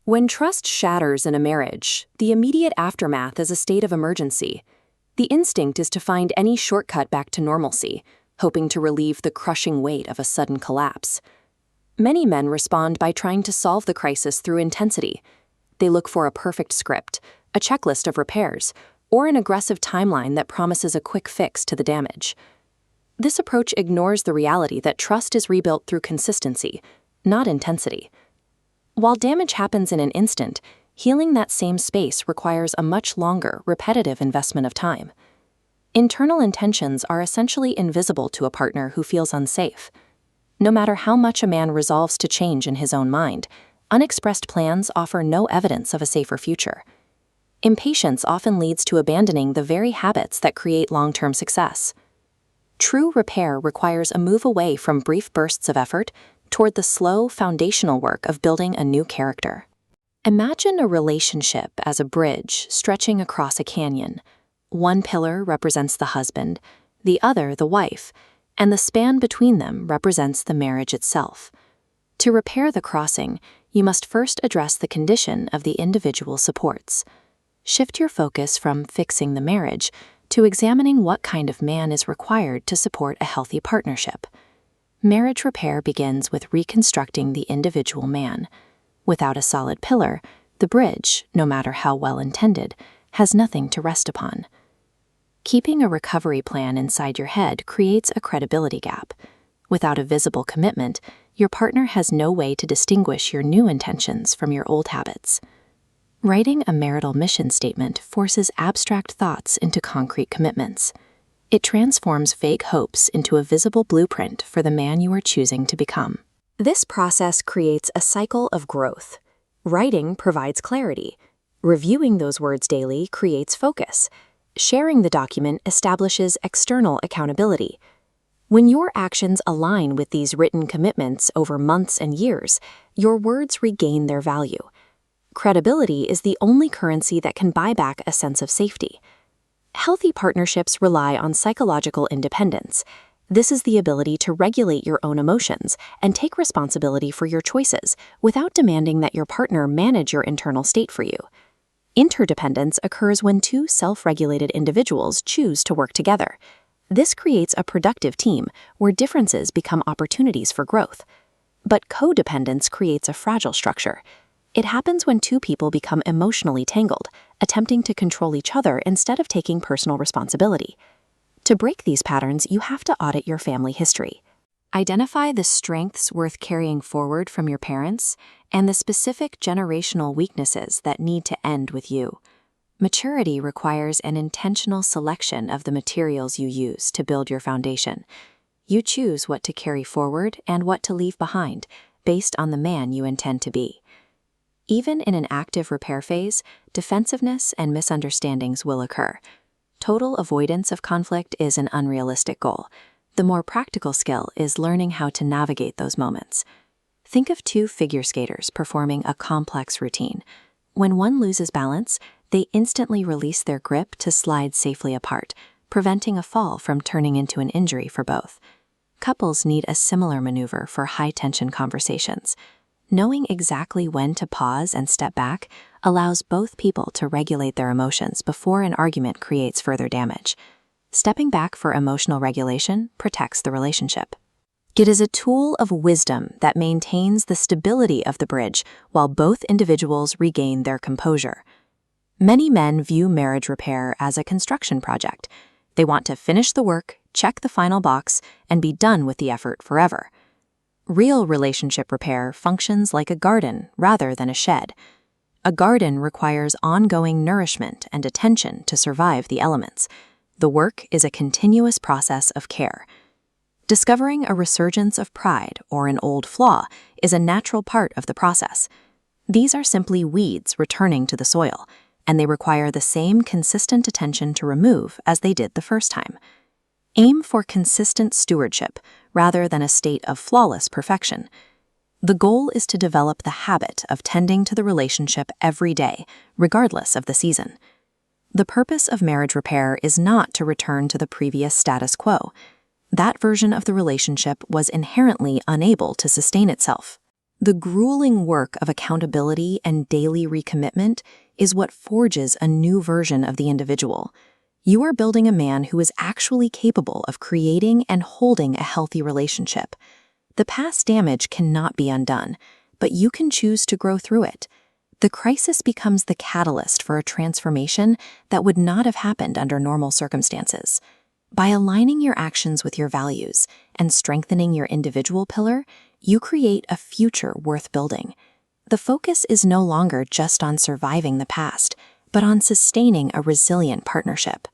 When trust shatters in a marriage, the immediate aftermath is a state of emergency. The instinct is to find any shortcut back to normalcy, hoping to relieve the crushing weight of a sudden collapse. Many men respond by trying to solve the crisis through intensity. They look for a perfect script, a checklist of repairs, or an aggressive timeline that promises a quick fix to the damage. This approach ignores the reality that trust is rebuilt through consistency, not intensity. While damage happens in an instant, healing that same space requires a much longer, repetitive investment of time. Internal intentions are essentially invisible to a partner who feels unsafe. No matter how much a man resolves to change in his own mind, unexpressed plans offer no evidence of a safer future. Impatience often leads to abandoning the very habits that create long-term success. True repair requires a move away from brief bursts of effort toward the slow, foundational work of building a new character. Imagine a relationship as a bridge stretching across a canyon. One pillar represents the husband, the other the wife, and the span between them represents the marriage itself. To repair the crossing, you must first address the condition of the individual supports. Shift your focus from fixing the marriage to examining what kind of man is required to support a healthy partnership. Marriage repair begins with reconstructing the individual man. Without a solid pillar, the bridge, no matter how well intended, has nothing to rest upon. Keeping a recovery plan inside your head creates a credibility gap. Without a visible commitment, your partner has no way to distinguish your new intentions from your old habits. Writing a marital mission statement forces abstract thoughts into concrete commitments. It transforms vague hopes into a visible blueprint for the man you are choosing to become. This process creates a cycle of growth. Writing provides clarity. Reviewing those words daily creates focus. Sharing the document establishes external accountability. When your actions align with these written commitments over months and years, your words regain their value. Credibility is the only currency that can buy back a sense of safety. Healthy partnerships rely on psychological independence. This is the ability to regulate your own emotions and take responsibility for your choices without demanding that your partner manage your internal state for you. Interdependence occurs when two self-regulated individuals choose to work together. This creates a productive team where differences become opportunities for growth. But codependence creates a fragile structure. It happens when two people become emotionally tangled, attempting to control each other instead of taking personal responsibility. To break these patterns, you have to audit your family history. Identify the strengths worth carrying forward from your parents and the specific generational weaknesses that need to end with you. Maturity requires an intentional selection of the materials you use to build your foundation. You choose what to carry forward and what to leave behind, based on the man you intend to be. Even in an active repair phase, defensiveness and misunderstandings will occur. Total avoidance of conflict is an unrealistic goal. The more practical skill is learning how to navigate those moments. Think of two figure skaters performing a complex routine. When one loses balance, they instantly release their grip to slide safely apart, preventing a fall from turning into an injury for both. Couples need a similar maneuver for high-tension conversations. Knowing exactly when to pause and step back allows both people to regulate their emotions before an argument creates further damage. Stepping back for emotional regulation protects the relationship. It is a tool of wisdom that maintains the stability of the bridge while both individuals regain their composure. Many men view marriage repair as a construction project. They want to finish the work, check the final box, and be done with the effort forever. Real relationship repair functions like a garden rather than a shed. A garden requires ongoing nourishment and attention to survive the elements. The work is a continuous process of care. Discovering a resurgence of pride or an old flaw is a natural part of the process. These are simply weeds returning to the soil, and they require the same consistent attention to remove as they did the first time. Aim for consistent stewardship rather than a state of flawless perfection. The goal is to develop the habit of tending to the relationship every day, regardless of the season. The purpose of marriage repair is not to return to the previous status quo. That version of the relationship was inherently unable to sustain itself. The grueling work of accountability and daily recommitment is what forges a new version of the individual. You are building a man who is actually capable of creating and holding a healthy relationship. The past damage cannot be undone, but you can choose to grow through it. The crisis becomes the catalyst for a transformation that would not have happened under normal circumstances. By aligning your actions with your values and strengthening your individual pillar, you create a future worth building. The focus is no longer just on surviving the past, but on sustaining a resilient partnership.